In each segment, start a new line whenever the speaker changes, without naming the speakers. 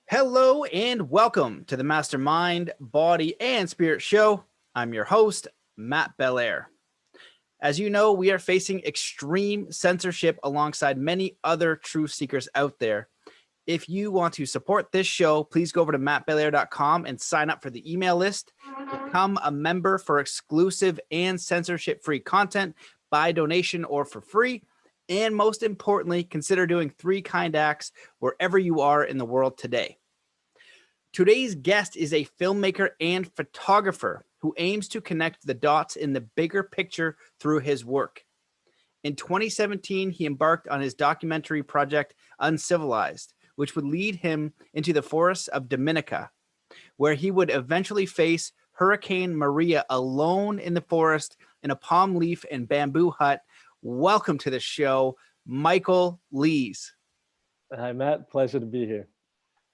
Hello and welcome to the Mastermind, Body, and Spirit Show. I'm your host, Matt Belair. As you know, we are facing extreme censorship alongside many other truth seekers out there. If you want to support this show, please go over to mattbelair.com and sign up for the email list. Become a member for exclusive and censorship-free content by donation or for free. And most importantly, consider doing 3 kind acts wherever you are in the world today. Today's guest is a filmmaker and photographer who aims to connect the dots in the bigger picture through his work. In 2017, he embarked on his documentary project, Uncivilized, which would lead him into the forests of Dominica, where he would eventually face Hurricane Maria alone in the forest in a palm leaf and bamboo hut. Welcome to the show, Michael Lees.
Hi, Matt. Pleasure to be here.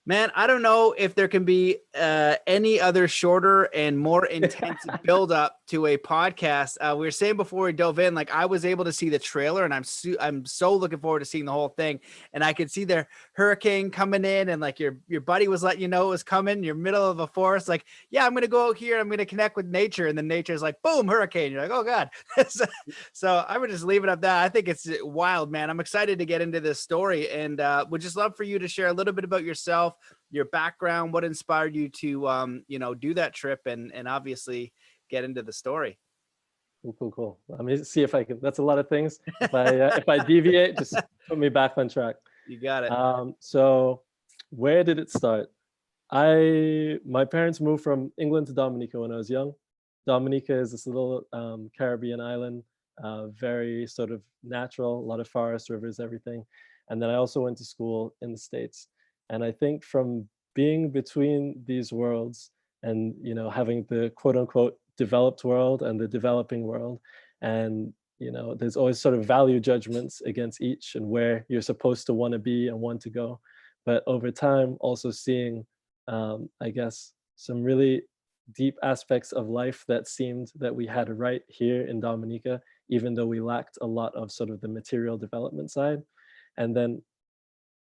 Man, I don't know if there can be any other shorter and more intense build up to a podcast. We were saying before we dove in, like I was able to see the trailer, and I'm so looking forward to seeing the whole thing. And I could see their hurricane coming in, and like your buddy was letting you know it was coming. You're middle of a forest, like, yeah, I'm gonna go out here. I'm gonna connect with nature, and then nature's like, boom, hurricane. You're like, oh god. so I would just leave it at that. I think it's wild, man. I'm excited to get into this story, and would just love for you to share a little bit about yourself, your background, what inspired you to do that trip, and obviously get into the story.
Cool. Let me see if I can. That's a lot of things. If I deviate, just put me back on track.
You got it.
So where did it start? My parents moved from England to Dominica when I was young. Dominica is this little Caribbean island, very sort of natural, a lot of forests, rivers, everything. And then I also went to school in the States. And I think from being between these worlds and, having the quote unquote developed world and the developing world, and, there's always sort of value judgments against each and where you're supposed to want to be and want to go. But over time, also seeing, I guess, some really deep aspects of life that seemed that we had right here in Dominica, even though we lacked a lot of sort of the material development side. And then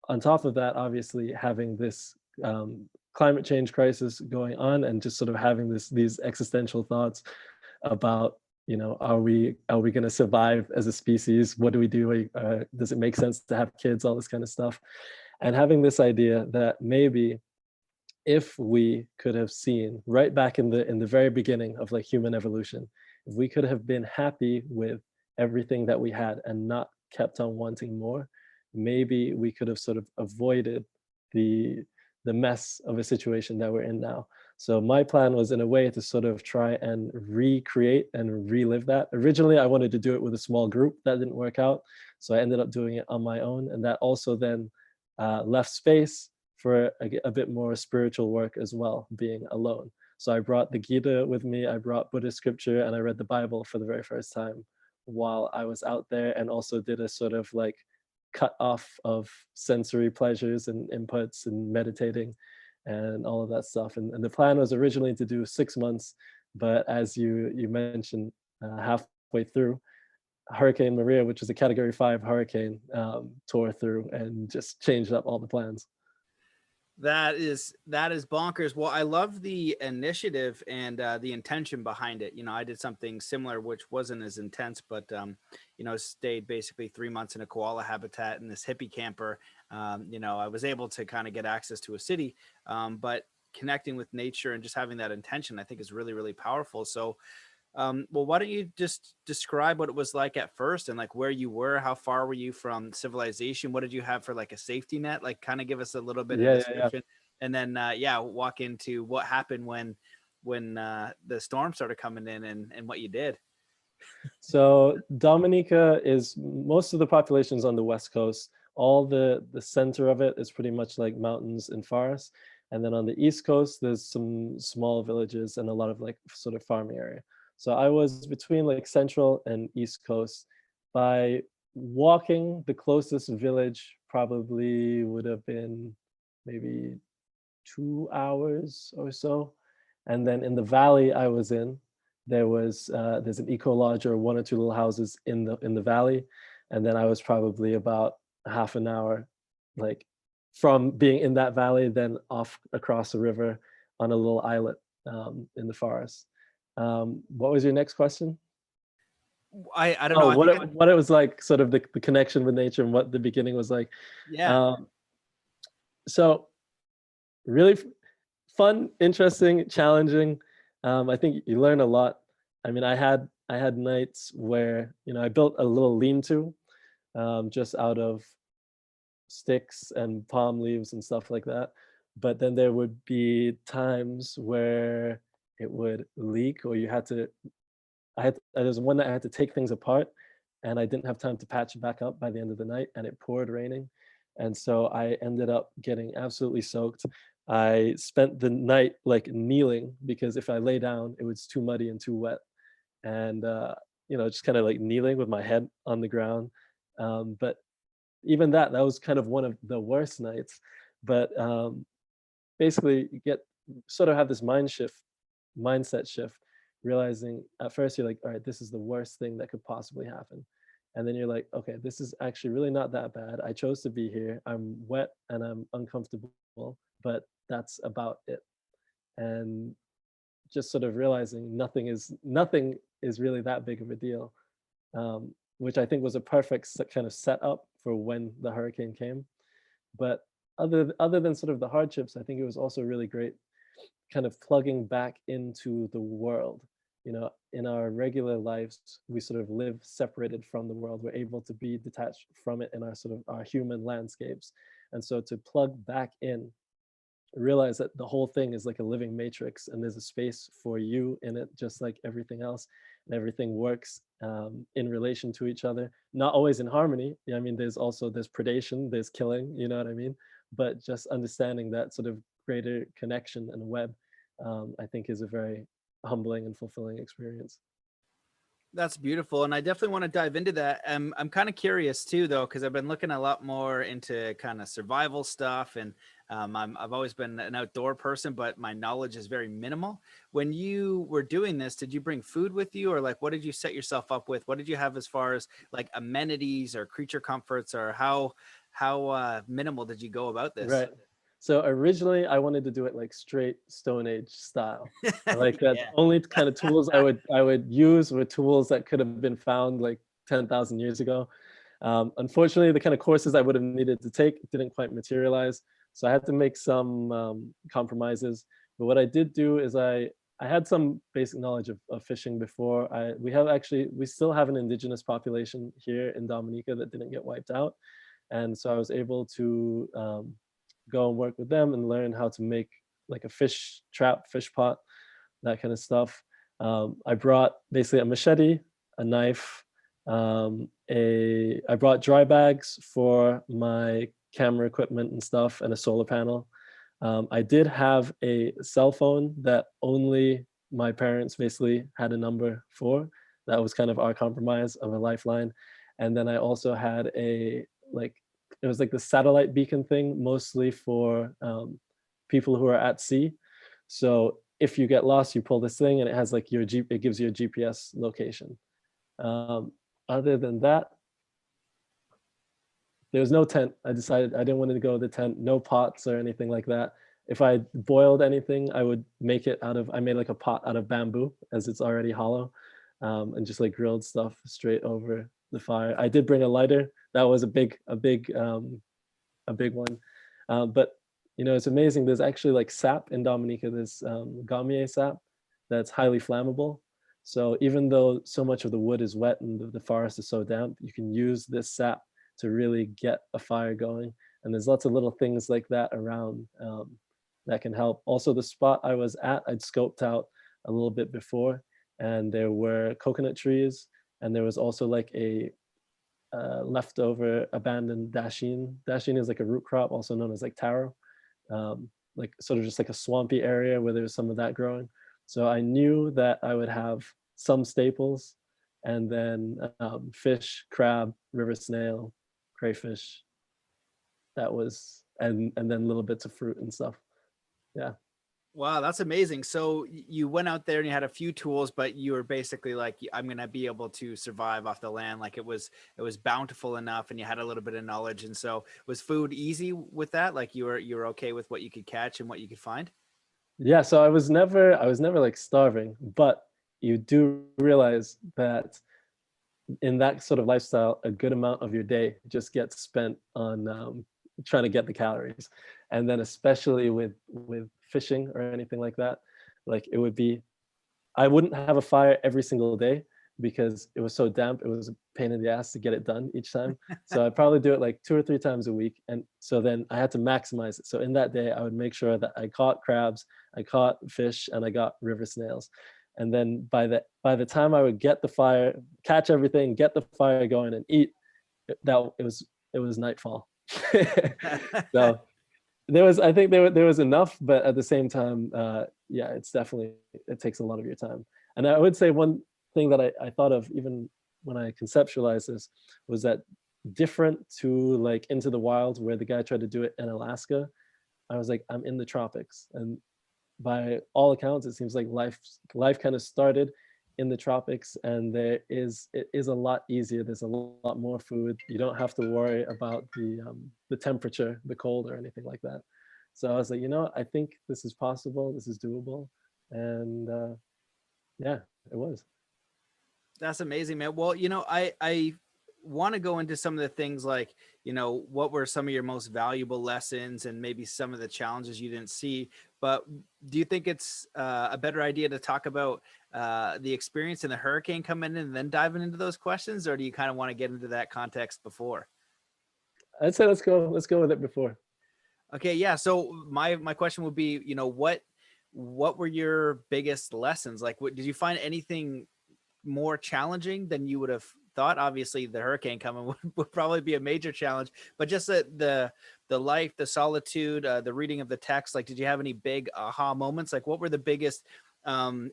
on top of that, obviously having this climate change crisis going on, and just sort of having these existential thoughts about, are we going to survive as a species? What do we do? Does it make sense to have kids? All this kind of stuff, and having this idea that maybe if we could have seen right back in the very beginning of like human evolution, if we could have been happy with everything that we had and not kept on wanting more, maybe we could have sort of avoided the mess of a situation that we're in now. So my plan was in a way to sort of try and recreate and relive that. Originally, I wanted to do it with a small group. That didn't work out. So I ended up doing it on my own. And that also then left space for a bit more spiritual work as well, being alone. So I brought the Gita with me. I brought Buddhist scripture, and I read the Bible for the very first time while I was out there, and also did a sort of like cut off of sensory pleasures and inputs and meditating and all of that stuff. And the plan was originally to do 6 months, but as you mentioned, halfway through, Hurricane Maria, which was a Category 5 hurricane, tore through and just changed up all the plans.
That is bonkers. Well, I love the initiative and the intention behind it. I did something similar, which wasn't as intense, but stayed basically 3 months in a koala habitat in this hippie camper. I was able to kind of get access to a city, but connecting with nature and just having that intention, I think, is really, really powerful. So, well, why don't you just describe what it was like at first, and like where you were, how far were you from civilization? What did you have for like a safety net? Like kind of give us a little bit of description. And then, walk into what happened when the storm started coming in and what you did.
So Dominica is, most of the population is on the West Coast. All the center of it is pretty much like mountains and forests. And then on the East Coast, there's some small villages and a lot of like sort of farming area. So I was between like Central and East Coast. By walking, the closest village probably would have been maybe 2 hours or so. And then in the valley I was in, there's an eco lodge or 1 or 2 little houses in the valley. And then I was probably about half an hour like from being in that valley, then off across the river on a little islet in the forest. What was your next question?
I don't know.
Oh,
I think
what it was like, sort of the connection with nature and what the beginning was like.
yeah.
Um, so really fun, interesting, challenging. I think you learn a lot. I mean, I had nights where, you know, I built a little lean-to just out of sticks and palm leaves and stuff like that. But then there would be times where it would leak, or you had to. There was one that I had to take things apart, and I didn't have time to patch it back up by the end of the night, and it poured raining, and so I ended up getting absolutely soaked. I spent the night like kneeling because if I lay down, it was too muddy and too wet, and you know, just kind of like kneeling with my head on the ground. But even that was kind of one of the worst nights. But basically, you get sort of have this mindset shift, realizing at first you're like, all right, this is the worst thing that could possibly happen. And then you're like, okay, this is actually really not that bad. I chose to be here. I'm wet and I'm uncomfortable, but that's about it. And just sort of realizing nothing is really that big of a deal, which I think was a perfect kind of setup for when the hurricane came. But other than sort of the hardships, I think it was also really great kind of plugging back into the world. You know, in our regular lives, we sort of live separated from the world. We're able to be detached from it in our sort of our human landscapes. And so to plug back in, realize that the whole thing is like a living matrix and there's a space for you in it, just like everything else. And everything works in relation to each other, not always in harmony. I mean, there's predation, there's killing, you know what I mean? But just understanding that sort of greater connection and web, I think is a very humbling and fulfilling experience.
That's beautiful, and I definitely want to dive into that. I'm kind of curious too, though, because I've been looking a lot more into kind of survival stuff, and I've always been an outdoor person, but my knowledge is very minimal. When you were doing this, did you bring food with you, or like what did you set yourself up with? What did you have as far as like amenities or creature comforts, or how minimal did you go about this?
Right. So originally I wanted to do it like straight Stone Age style. Like that
Yeah.
only kind of tools I would use were tools that could have been found like 10,000 years ago. Unfortunately, the kind of courses I would have needed to take didn't quite materialize. So I had to make some compromises. But what I did do is I had some basic knowledge of fishing before. We still have an indigenous population here in Dominica that didn't get wiped out. And so I was able to go and work with them and learn how to make like a fish trap, fish pot, that kind of stuff. I brought basically a machete, a knife, I brought dry bags for my camera equipment and stuff, and a solar panel. I did have a cell phone that only my parents basically had a number for. That was kind of our compromise of a lifeline. And then I also had like it was like the satellite beacon thing, mostly for people who are at sea. So if you get lost, you pull this thing, and it has like it gives you a GPS location. Um, Other than that, there was no tent. I decided I didn't want to go with the tent, no pots or anything like that. If I boiled anything, I would make it I made like a pot out of bamboo as it's already hollow, and just like grilled stuff straight over the fire. I did bring a lighter. That was a big one. But you know, it's amazing. There's actually like sap in Dominica. There's gamier sap that's highly flammable. So even though so much of the wood is wet and the forest is so damp, you can use this sap to really get a fire going. And there's lots of little things like that around that can help. Also, the spot I was at, I'd scoped out a little bit before, and there were coconut trees, and there was also like a leftover abandoned dasheen. Dasheen is like a root crop, also known as like taro, like sort of just like a swampy area where there was some of that growing. So I knew that I would have some staples, and then fish, crab, river snail, crayfish. That was, and then little bits of fruit and stuff. Yeah.
Wow, that's amazing. So you went out there and you had a few tools, but you were basically like, I'm gonna be able to survive off the land. Like it was bountiful enough, and you had a little bit of knowledge. And so was food easy with that? Like you were okay with what you could catch and what you could find?
Yeah, so I was never like starving, but you do realize that in that sort of lifestyle, a good amount of your day just gets spent on trying to get the calories, and then especially with fishing or anything like that, like it would be I wouldn't have a fire every single day because it was so damp. It was a pain in the ass to get it done each time. So I'd probably do it like 2 or 3 times a week. And so then I had to maximize it. So in that day, I would make sure that I caught crabs, I caught fish, and I got river snails. And then by the time I would get the fire, catch everything, get the fire going, and eat, it was nightfall. So I think there was enough, but at the same time, yeah, it takes a lot of your time. And I would say one thing that I thought of even when I conceptualized this was that different to like Into the Wild, where the guy tried to do it in Alaska. I was like, I'm in the tropics, and by all accounts, it seems like life kind of started in the tropics, and it is a lot easier. There's a lot more food. You don't have to worry about the temperature, the cold, or anything like that. So I was like, I think this is possible. This is doable, and yeah, it was.
That's amazing, man. Well, I want to go into some of the things like, what were some of your most valuable lessons and maybe some of the challenges you didn't see. But do you think it's a better idea to talk about the experience in the hurricane coming in and then diving into those questions, or do you kind of want to get into that context before?
I'd say let's go with it before.
Okay, yeah. So my question would be, what were your biggest lessons? Like, what did you find anything more challenging than you would have thought? Obviously, the hurricane coming would probably be a major challenge, but just the life, the solitude, the reading of the text. Like, did you have any big aha moments? Like, what were the biggest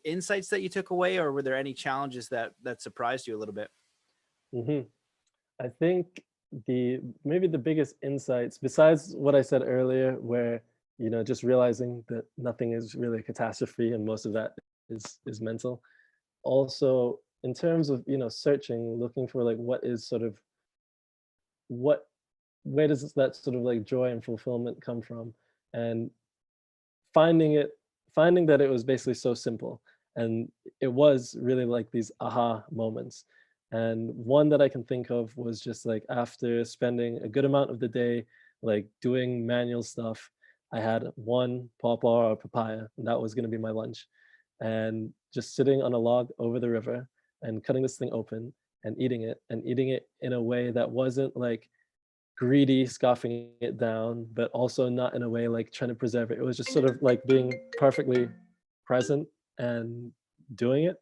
insights that you took away, or were there any challenges that surprised you a little bit?
hmm I think maybe the biggest insights, besides what I said earlier, where just realizing that nothing is really a catastrophe and most of that is mental. Also, in terms of searching, looking for like what is sort of what where does that sort of like joy and fulfillment come from, and finding it finding that it was basically so simple, and it was really like these aha moments. And one that I can think of was just like after spending a good amount of the day like doing manual stuff, I had one pawpaw or papaya, and that was going to be my lunch, and just sitting on a log over the river and cutting this thing open and eating it in a way that wasn't like greedy, scoffing it down, but also not in a way like trying to preserve it. It was just sort of like being perfectly present and doing it.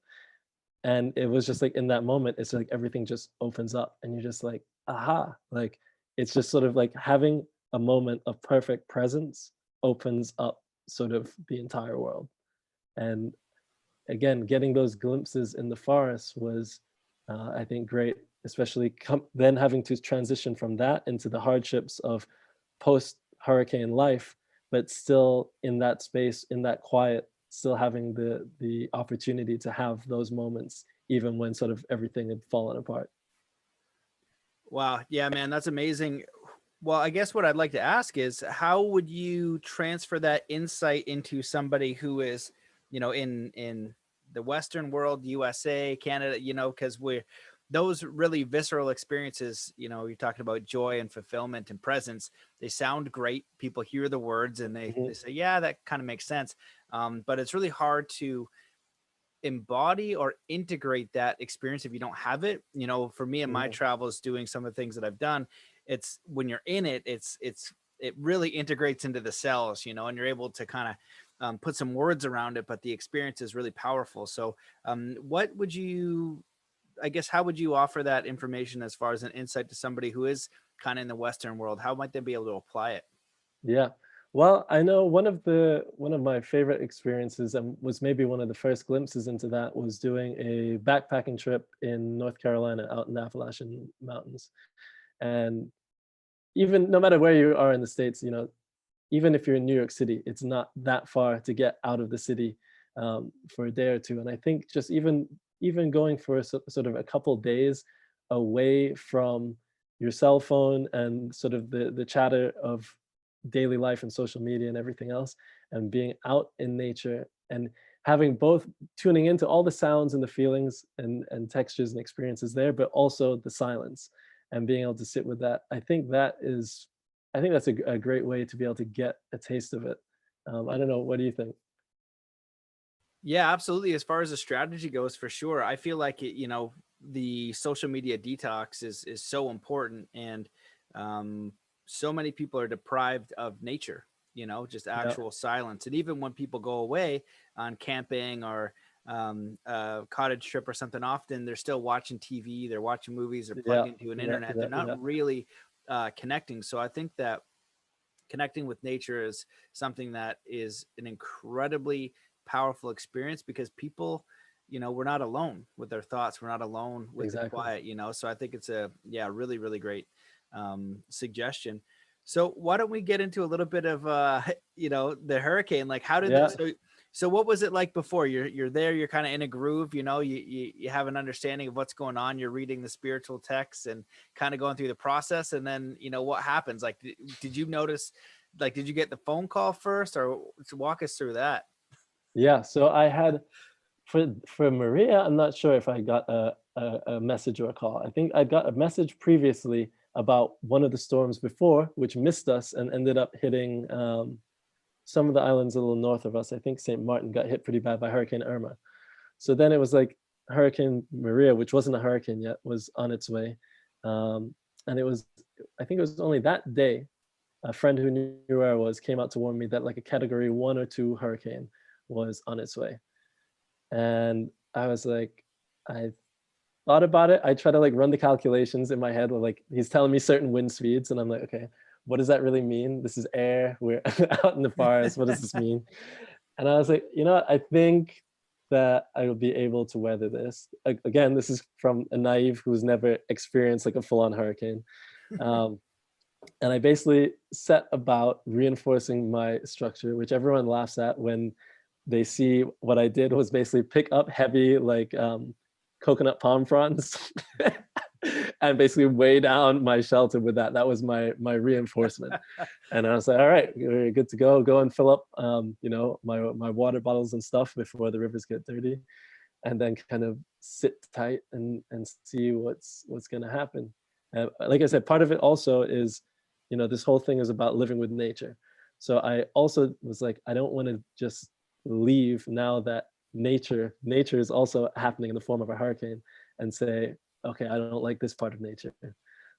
And it was just like in that moment, it's like everything just opens up and you're just like, aha, like it's just sort of like having a moment of perfect presence opens up sort of the entire world. And again, getting those glimpses in the forest was, I think, great, especially then having to transition from that into the hardships of post hurricane life, but still in that space, in that quiet, still having the opportunity to have those moments, even when sort of everything had fallen apart.
Wow. Yeah, man, that's amazing. Well, I guess what I'd like to ask is how would you transfer that insight into somebody who is, in the Western world, USA, Canada, because we're those really visceral experiences, you're talking about joy and fulfillment and presence. They sound great. People hear the words and they
Mhm,
say, yeah, that kind of makes sense. But it's really hard to embody or integrate that experience if you don't have it. For me and my
mhm,
travels, doing some of the things that I've done, it's when you're in it, it really integrates into the cells, and you're able to kind of put some words around it, but the experience is really powerful. So what would you, I guess, how would you offer that information as far as an insight to somebody who is kind of in the Western world? How might they be able to apply it?
yeah. Well, I know one of my favorite experiences and was maybe one of the first glimpses into that was doing a backpacking trip in North Carolina out in the Appalachian Mountains. And even no matter where you are in the States, even if you're in New York City, it's not that far to get out of the city for a day or two. And I think just even going for sort of a couple days away from your cell phone and sort of the chatter of daily life and social media and everything else, and being out in nature and having both, tuning into all the sounds and the feelings and textures and experiences there, but also the silence and being able to sit with that. I think that's a great way to be able to get a taste of it. I don't know. What do you think?
Yeah, absolutely. As far as the strategy goes, for sure. I feel like the social media detox is so important, and um, so many people are deprived of nature. Just
Yeah,
actual silence. And even when people go away on camping or a cottage trip or something, often they're still watching TV, they're watching movies, they're
yeah,
plugged into an
yeah,
internet.
yeah,
They're not
yeah.
really connecting. So I think that connecting with nature is something that is an incredibly powerful experience, because people, we're not alone with their thoughts, we're not alone with the
Exactly.
quiet. So I think it's a, yeah, really, really great suggestion. So why don't we get into a little bit of the hurricane? Like, how did
Yeah.
so what was it like before? You're there, you're kind of in a groove, you have an understanding of what's going on, you're reading the spiritual texts and kind of going through the process, and then what happens? Like, did you notice, like, did you get the phone call first, or walk us through that?
Yeah. So I had, for Maria, I'm not sure if I got a message or a call. I think I got a message previously about one of the storms before, which missed us and ended up hitting some of the islands a little north of us. I think St. Martin got hit pretty bad by Hurricane Irma. So then it was like Hurricane Maria, which wasn't a hurricane yet, was on its way. Um, and I think it was only that day, a friend who knew where I was came out to warn me that like a category 1 or 2 hurricane was on its way. And I was like, I thought about it. I try to like run the calculations in my head. Like he's telling me certain wind speeds, and I'm like, okay, what does that really mean? This is air. We're out in the forest. What does this mean? And I was like, I think that I will be able to weather this. Again, this is from a naive who's never experienced like a full-on hurricane. Um, and I basically set about reinforcing my structure, which everyone laughs at when they see what I did was basically pick up heavy like coconut palm fronds and basically weigh down my shelter with that. That was my reinforcement. And I was like, all right, we're good to go. Go and fill up my water bottles and stuff before the rivers get dirty, and then kind of sit tight and see what's gonna happen. Like I said, part of it also is, this whole thing is about living with nature. So I also was like, I don't want to just leave now that nature is also happening in the form of a hurricane, and say, okay, I don't like this part of nature.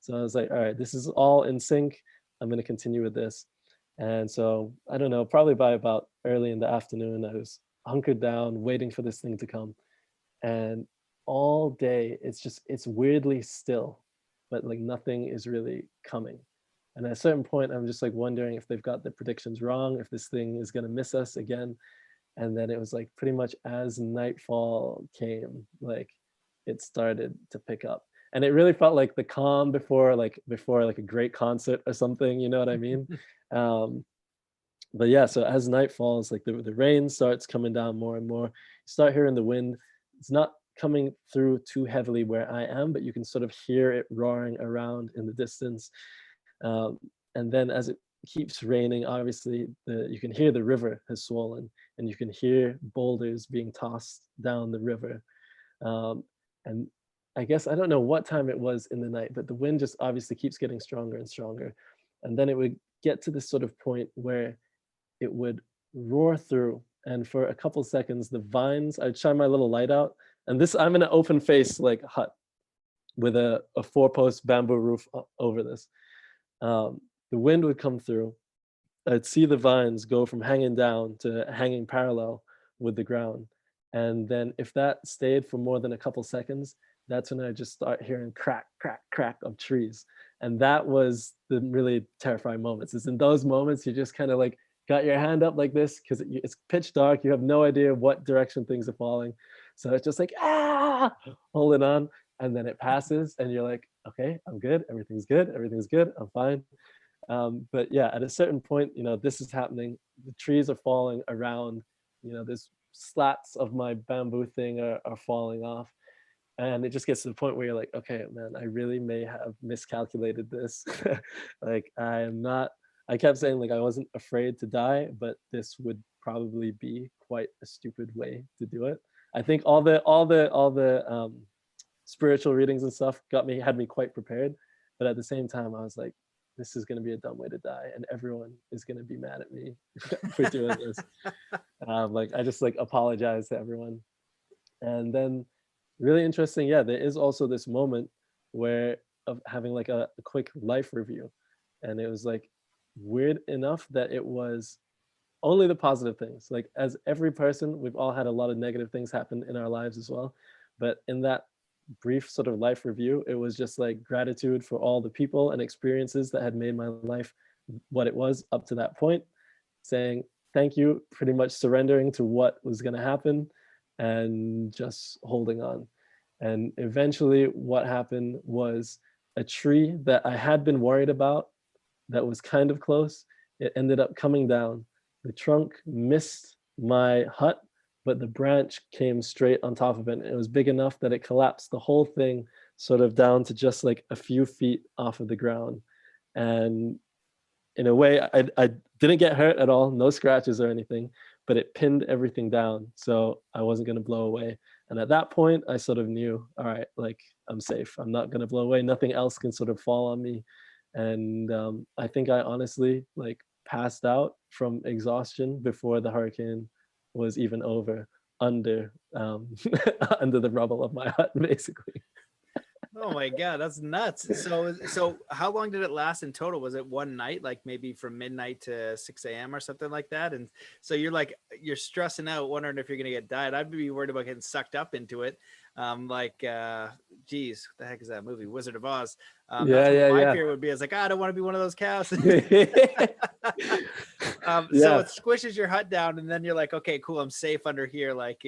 So I was like, all right, this is all in sync. I'm going to continue with this. And so I don't know, probably by about early in the afternoon, I was hunkered down, waiting for this thing to come. And all day, it's weirdly still, but like nothing is really coming. And at a certain point, I'm just like wondering if they've got the predictions wrong, if this thing is going to miss us again. And then it was like pretty much as nightfall came, like it started to pick up. And it really felt like the calm before like a great concert or something, you know what I mean? Um, but yeah, so as night falls, like the rain starts coming down more and more. You start hearing the wind. It's not coming through too heavily where I am, but you can sort of hear it roaring around in the distance. Um, and then as it keeps raining, obviously you can hear the river has swollen, and you can hear boulders being tossed down the river. And I guess I don't know what time it was in the night, but the wind just obviously keeps getting stronger and stronger. And then it would get to this sort of point where it would roar through. And for a couple seconds, the vines, I'd shine my little light out. And this, I'm in an open face like hut with a 4-post bamboo roof over this. The wind would come through. I'd see the vines go from hanging down to hanging parallel with the ground. And then if that stayed for more than a couple seconds, that's when I just start hearing crack, crack, crack of trees. And that was the really terrifying moments. It's in those moments you just kind of like got your hand up like this because it's pitch dark. You have no idea what direction things are falling. So it's just like, holding on. And then it passes and you're like, okay, I'm good. Everything's good. Everything's good. I'm fine. But yeah, at a certain point, this is happening. The trees are falling around. There's slats of my bamboo thing are falling off. And it just gets to the point where you're like, okay, man, I really may have miscalculated this. Like, I kept saying like I wasn't afraid to die, but this would probably be quite a stupid way to do it. I think all the spiritual readings and stuff had me quite prepared, but at the same time I was like, this is going to be a dumb way to die and everyone is going to be mad at me for doing this. Like, I just like apologize to everyone. And then, really interesting, yeah, there is also this moment where of having like a quick life review, and it was like weird enough that it was only the positive things. Like, as every person, we've all had a lot of negative things happen in our lives as well, but in that brief sort of life review, it was just like gratitude for all the people and experiences that had made my life what it was up to that point, saying thank you, pretty much surrendering to what was going to happen and just holding on. And eventually what happened was a tree that I had been worried about that was kind of close, it ended up coming down. The trunk missed my hut, but the branch came straight on top of it. And it was big enough that it collapsed the whole thing sort of down to just like a few feet off of the ground. And in a way, I didn't get hurt at all, no scratches or anything, but it pinned everything down. So I wasn't going to blow away. And at that point, I sort of knew, all right, like, I'm safe. I'm not going to blow away. Nothing else can sort of fall on me. And I think I honestly like passed out from exhaustion before the hurricane was even over, under under the rubble of my hut, basically.
Oh my God, that's nuts. So how long did it last in total? Was it one night, like maybe from midnight to 6 a.m. or something like that? And so you're stressing out, wondering if you're gonna get died. I'd be worried about getting sucked up into it. Geez, what the heck is that movie? Wizard of Oz. That's
Yeah,
what
yeah,
my
yeah.
fear would be. I was like, I don't want to be one of those cows. So
Yeah,
it squishes your hut down, and then you're like, okay, cool, I'm safe under here. Like,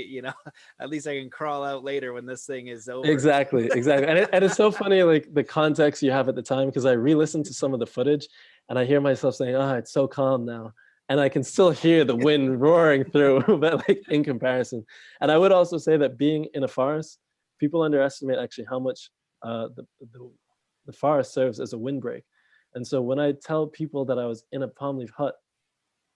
at least I can crawl out later when this thing is over.
exactly, exactly. And it's so funny, like the context you have at the time, because I re-listened to some of the footage and I hear myself saying, oh, it's so calm now. And I can still hear the wind roaring through, but like in comparison. And I would also say that being in a forest, people underestimate actually how much the forest serves as a windbreak. And so when I tell people that I was in a palm leaf hut,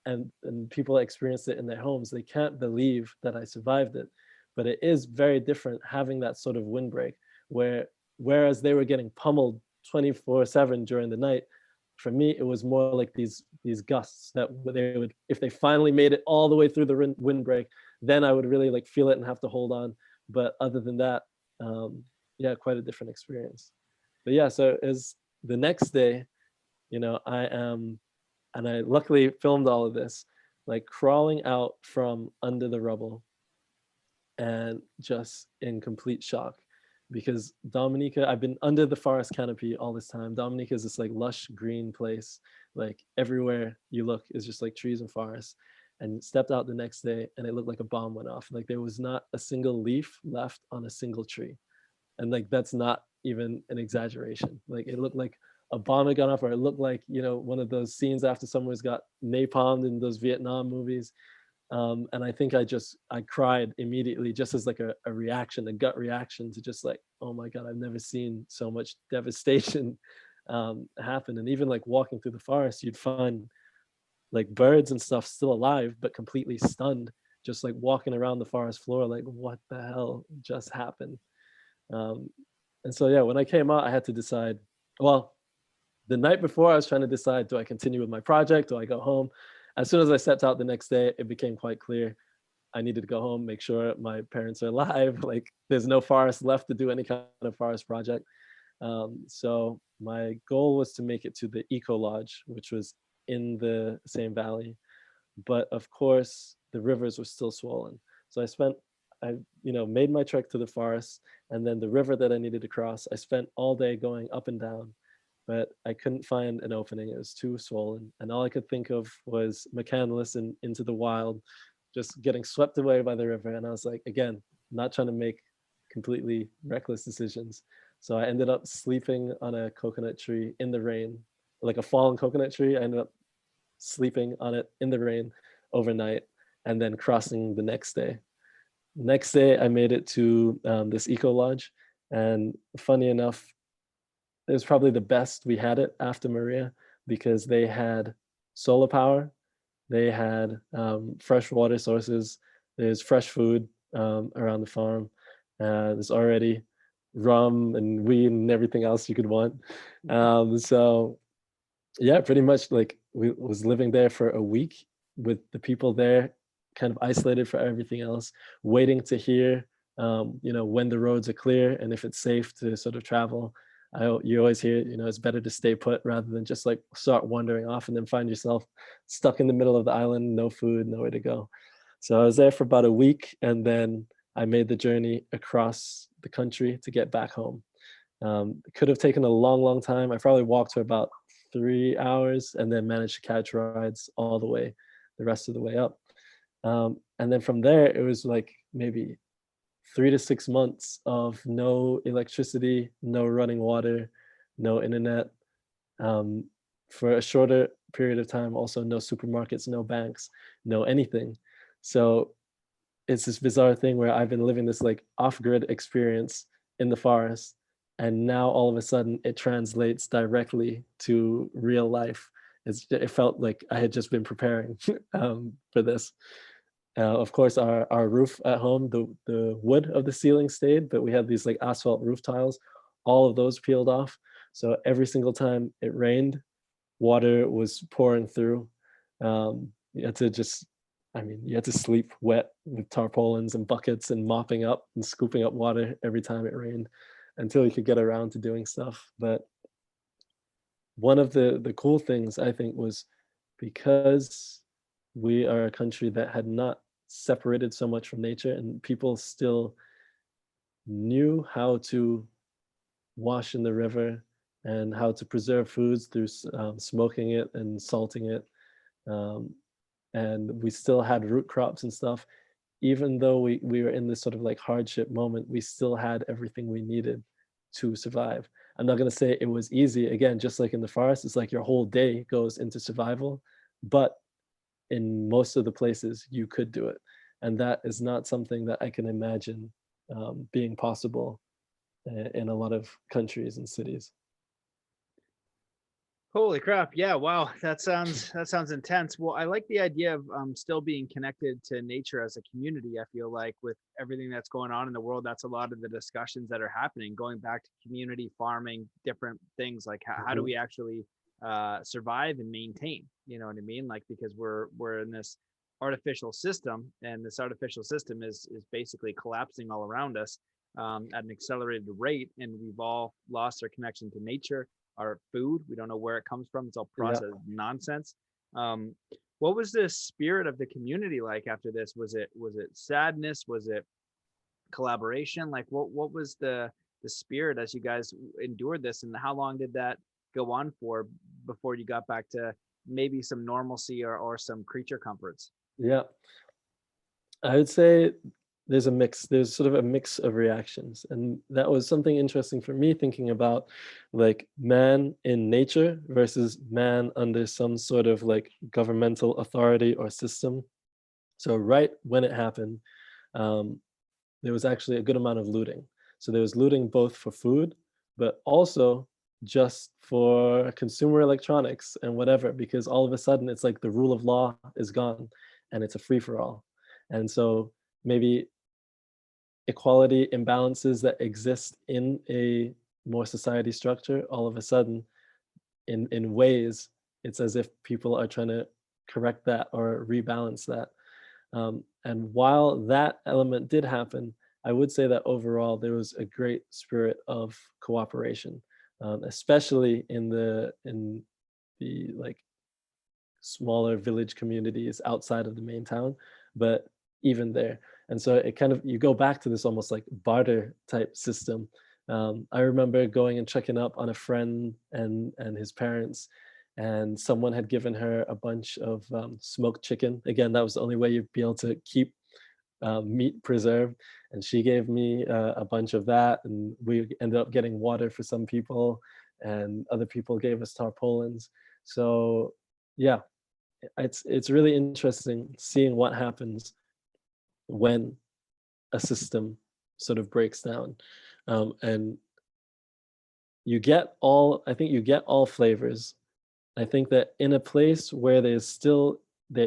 and people experienced it in their homes, they can't believe that I survived it. But it is very different having that sort of windbreak, whereas they were getting pummeled 24/7 during the night, for me it was more like these gusts that they would, if they finally made it all the way through the windbreak, then I would really like feel it and have to hold on. But other than that, yeah, quite a different experience. But yeah, so as the next day, I am, and I luckily filmed all of this, like crawling out from under the rubble and just in complete shock, because Dominica, I've been under the forest canopy all this time. Dominica is this like lush green place, like everywhere you look is just like trees and forests. And stepped out the next day and it looked like a bomb went off. Like there was not a single leaf left on a single tree. And like that's not even an exaggeration. Like it looked like a bomb had gone off, or it looked like, one of those scenes after someone's got napalmed in those Vietnam movies. And I think I cried immediately, just as like a reaction, a gut reaction to just like, oh my God, I've never seen so much devastation happen. And even like walking through the forest, you'd find like birds and stuff still alive but completely stunned, just like walking around the forest floor like, what the hell just happened? um, and so yeah, when I came out, I had to decide, well, the night before I was trying to decide, do I continue with my project, do I go home? As soon as I stepped out the next day, it became quite clear I needed to go home, make sure my parents are alive. Like there's no forest left to do any kind of forest project. So my goal was to make it to the Eco Lodge, which was in the same valley. But of course, the rivers were still swollen. So I made my trek to the forest, and then the river that I needed to cross, I spent all day going up and down, but I couldn't find an opening. It was too swollen. And all I could think of was McCandless and Into the Wild, just getting swept away by the river. And I was like, again, not trying to make completely reckless decisions. So I ended up sleeping on a coconut tree in the rain like a fallen coconut tree. I ended up sleeping on it in the rain overnight, and then crossing the next day. Next day, I made it to this eco lodge, and funny enough, it was probably the best we had it after Maria because they had solar power, they had fresh water sources, there's fresh food around the farm, there's already rum and weed and everything else you could want. So yeah, pretty much like we was living there for a week with the people there, kind of isolated for everything else, waiting to hear, when the roads are clear and if it's safe to sort of travel. You always hear, it's better to stay put rather than just like start wandering off and then find yourself stuck in the middle of the island, no food, nowhere to go. So I was there for about a week, and then I made the journey across the country to get back home. It could have taken a long, long time. I probably walked for about 3 hours and then managed to catch rides all the way, the rest of the way up. And then from there, it was like maybe 3 to 6 months of no electricity, no running water, no internet. Um, for a shorter period of time, also no supermarkets, no banks, no anything. So it's this bizarre thing where I've been living this like off-grid experience in the forest, and now all of a sudden it translates directly to real life. It felt like I had just been preparing for this. Of course, our roof at home, the wood of the ceiling stayed, but we had these like asphalt roof tiles. All of those peeled off. So every single time it rained, water was pouring through. You had to just, I mean, you had to sleep wet with tarpaulins and buckets and mopping up and scooping up water every time it rained until you could get around to doing stuff. But one of the cool things I think was because we are a country that had not separated so much from nature, and people still knew how to wash in the river and how to preserve foods through smoking it and salting it. Um, and we still had root crops and stuff. Even though we were in this sort of like hardship moment, we still had everything we needed to survive. I'm not going to say it was easy. Again, just like in the forest, it's like your whole day goes into survival. But in most of the places, you could do it. And that is not something that I can imagine being possible in a lot of countries and cities.
Holy crap. Yeah, wow. That sounds intense. Well, I like the idea of still being connected to nature as a community. I feel like with everything that's going on in the world, that's a lot of the discussions that are happening, going back to community farming, different things like how do
Mhm.
we actually survive and maintain, you know what I mean? Like because we're in this artificial system, and this artificial system is basically collapsing all around us at an accelerated rate, and we've all lost our connection to nature, our food. We don't know where it comes from. It's all
Yeah.
processed nonsense. Um, what was the spirit of the community like after this? Was it sadness? Was it collaboration? Like what was the spirit as you guys endured this, and how long did that go on for before you got back to maybe some normalcy or some creature comforts?
Yeah. I would say there's a mix. There's sort of a mix of reactions. And that was something interesting for me thinking about like man in nature versus man under some sort of like governmental authority or system. So right when it happened, um, there was actually a good amount of looting. So there was looting both for food, but also just for consumer electronics and whatever, because all of a sudden it's like the rule of law is gone and it's a free for all. And so maybe equality imbalances that exist in a more society structure, all of a sudden, in ways, it's as if people are trying to correct that or rebalance that. And while that element did happen, I would say that overall there was a great spirit of cooperation, especially in the like smaller village communities outside of the main town, but even there. And so it kind of, you go back to this almost like barter type system. I remember going and checking up on a friend and his parents, and someone had given her a bunch of smoked chicken. Again, that was the only way you'd be able to keep meat preserved. And she gave me a bunch of that, and we ended up getting water for some people. and other people gave us tarpaulins. So yeah, it's really interesting seeing what happens when a system sort of breaks down. And I think you get all flavors. I think that in a place where there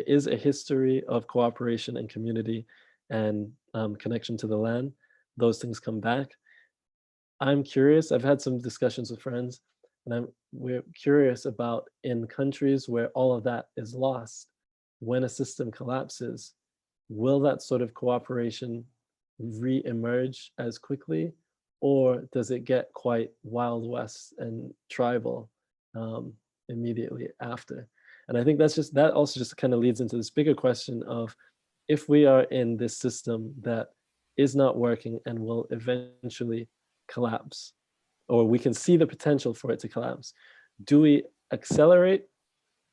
is a history of cooperation and community and connection to the land, those things come back. I'm curious. I've had some discussions with friends, and we're curious about in countries where all of that is lost, when a system collapses, will that sort of cooperation re-emerge as quickly, or does it get quite Wild West and tribal immediately after? And I think that also just kind of leads into this bigger question of, if we are in this system that is not working and will eventually collapse, or we can see the potential for it to collapse, do we accelerate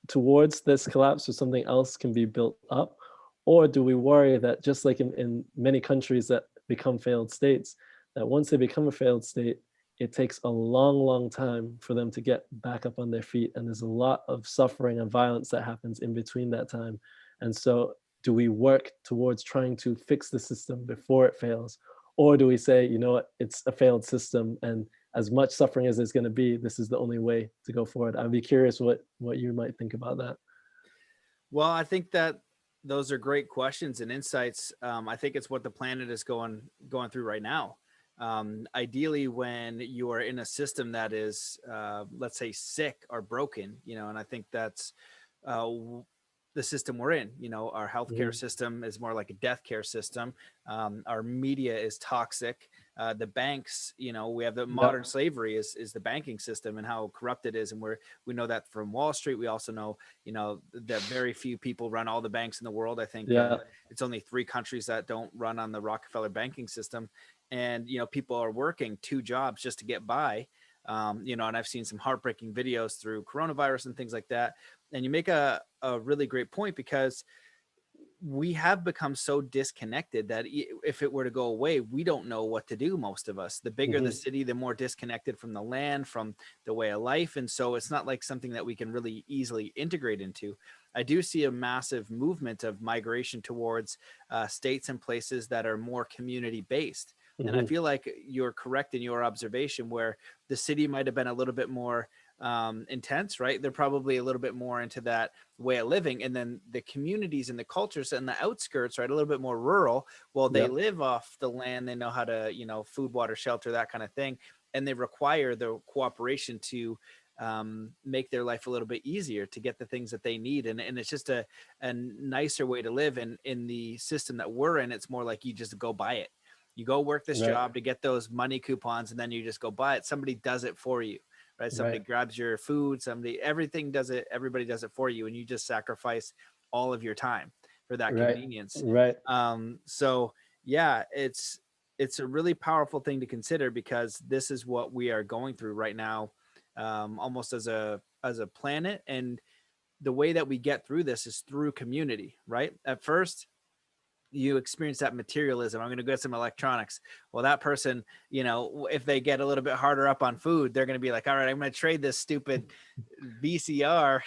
towards this collapse so something else can be built up? Or do we worry that, just like in many countries that become failed states, that once they become a failed state, it takes a long, long time for them to get back up on their feet. And there's a lot of suffering and violence that happens in between that time. And so do we work towards trying to fix the system before it fails? Or do we say, you know what, it's a failed system, and as much suffering as there's going to be, this is the only way to go forward? I'd be curious what you might think about that.
Well, I think that those are great questions and insights. I think it's what the planet is going through right now. Ideally, when you are in a system that is, let's say, sick or broken, and I think that's the system we're in. Our healthcare system is more like a death care system. Our media is toxic. The banks, we have the modern slavery is the banking system and how corrupt it is. And we know that from Wall Street. We also know, that very few people run all the banks in the world. I think it's only 3 countries that don't run on the Rockefeller banking system. And, people are working 2 jobs just to get by. And I've seen some heartbreaking videos through coronavirus and things like that. And you make a really great point, because we have become so disconnected that if it were to go away, we don't know what to do. Most of us, the bigger the city, the more disconnected from the land, from the way of life. And so it's not like something that we can really easily integrate into. I do see a massive movement of migration towards states and places that are more community based. And I feel like you're correct in your observation, where the city might have been a little bit more intense, right? They're probably a little bit more into that way of living. And then the communities and the cultures and the outskirts, right, a little bit more rural. Well, they live off the land. They know how to, food, water, shelter, that kind of thing. And they require the cooperation to make their life a little bit easier, to get the things that they need. And it's just a nicer way to live. And in the system that we're in, it's more like you just go buy it. You go work this job to get those money coupons, and then you just go buy it. Somebody does it for you, right? Somebody grabs your food, everything does it. Everybody does it for you. And you just sacrifice all of your time for that convenience. So yeah, it's a really powerful thing to consider, because this is what we are going through right now, almost as a planet. And the way that we get through this is through community, right? At first, you experience that materialism. I'm going to get some electronics. Well, that person, if they get a little bit harder up on food, they're going to be like, all right, I'm going to trade this stupid VCR,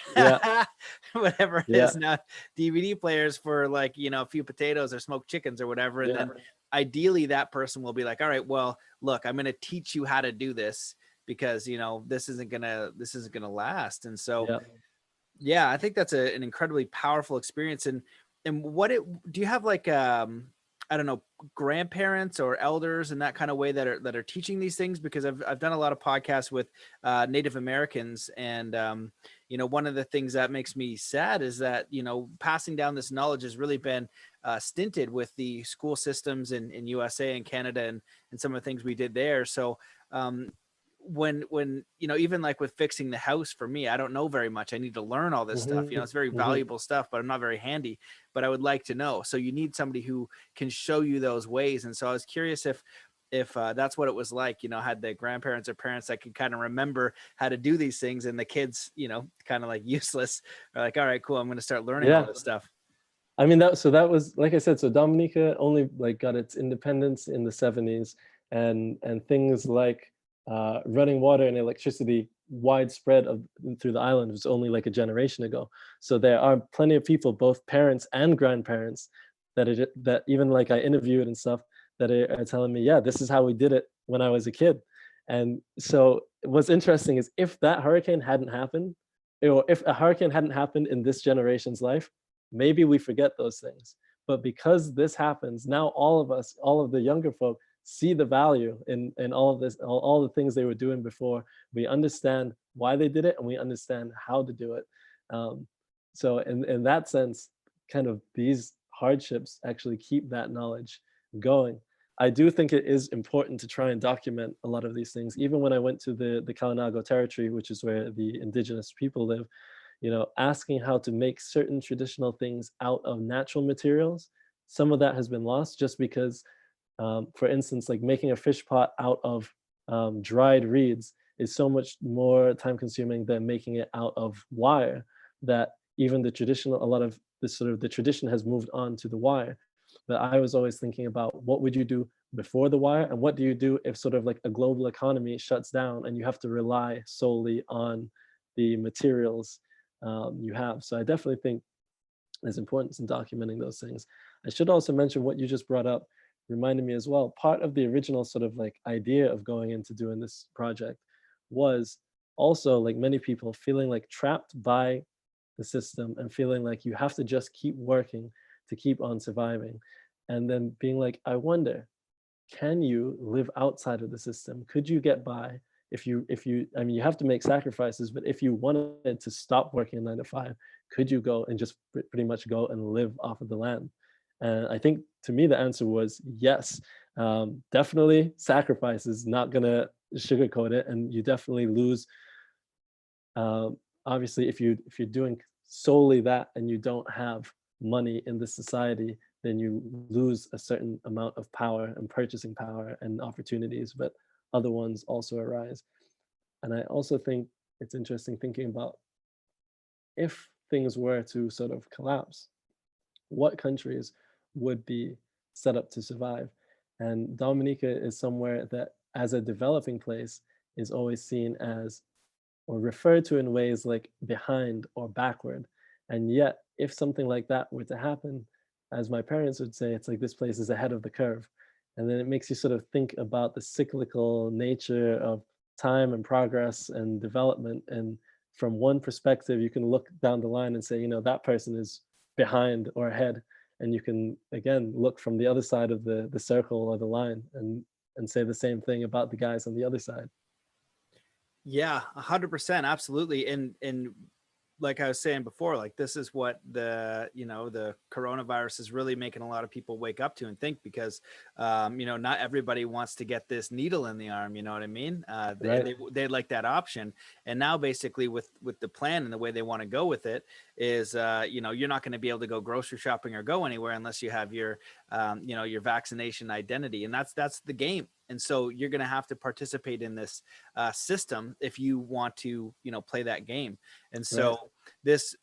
whatever it is now, DVD players, for like, a few potatoes or smoked chickens or whatever. And then ideally that person will be like, all right, well, look, I'm going to teach you how to do this, because, this isn't going to last. And so, I think that's an incredibly powerful experience. And do you have like, I don't know, grandparents or elders in that kind of way that are teaching these things? Because I've done a lot of podcasts with Native Americans, and one of the things that makes me sad is that passing down this knowledge has really been stinted with the school systems in USA and Canada, and some of the things we did there. So when even like with fixing the house, for me, I don't know very much. I need to learn all this stuff. It's very valuable stuff, but I'm not very handy. But I would like to know. So you need somebody who can show you those ways. And so I was curious if that's what it was like, had the grandparents or parents that could kind of remember how to do these things, and the kids, kind of like useless, are like, all right, cool, I'm going to start learning all this stuff.
I mean, that was, like I said, so Dominica only like got its independence in the 70s, and things like running water and electricity widespread through the island was only like a generation ago. So there are plenty of people, both parents and grandparents, that even like I interviewed and stuff, that are telling me, yeah, this is how we did it when I was a kid. And so what's interesting is if that hurricane hadn't happened, or if a hurricane hadn't happened in this generation's life, maybe we forget those things. But because this happens, now all of us, all of the younger folk, see the value in all of this, all the things they were doing before. We understand why they did it, and we understand how to do it. So in that sense, kind of these hardships actually keep that knowledge going. I do think it is important to try and document a lot of these things. Even when I went to the Kalinago territory, which is where the indigenous people live, asking how to make certain traditional things out of natural materials, some of that has been lost just because, for instance, like making a fish pot out of dried reeds is so much more time consuming than making it out of wire, that even a lot of this sort of the tradition has moved on to the wire. But I was always thinking about what would you do before the wire, and what do you do if sort of like a global economy shuts down and you have to rely solely on the materials you have. So I definitely think there's importance in documenting those things. I should also mention what you just brought up reminded me as well. Part of the original sort of like idea of going into doing this project was also, like many people, feeling like trapped by the system and feeling like you have to just keep working to keep on surviving. And then being like, I wonder, can you live outside of the system? Could you get by if you, I mean, you have to make sacrifices, but if you wanted to stop working 9 to 5, could you go and just pretty much go and live off of the land? And I think to me, the answer was yes. Definitely sacrifices, not gonna sugarcoat it. And you definitely lose, obviously, if you're doing solely that and you don't have money in this society, then you lose a certain amount of power and purchasing power and opportunities, but other ones also arise. And I also think it's interesting thinking about, if things were to sort of collapse, what countries would be set up to survive? And Dominica is somewhere that, as a developing place, is always seen as, or referred to in ways like behind or backward. And yet, if something like that were to happen, as my parents would say, it's like this place is ahead of the curve. And then it makes you sort of think about the cyclical nature of time and progress and development. And from one perspective, you can look down the line and say, that person is behind or ahead. And you can, again, look from the other side of the circle or the line and say the same thing about the guys on the other side.
Yeah, 100%, absolutely. And like I was saying before, like this is what the coronavirus is really making a lot of people wake up to and think, because not everybody wants to get this needle in the arm, you know what I mean?
Right.
They like that option. And now basically with the plan and the way they want to go with it is, you're not going to be able to go grocery shopping or go anywhere unless you have your vaccination identity. And that's the game. And so you're going to have to participate in this system if you want to, play that game. And so this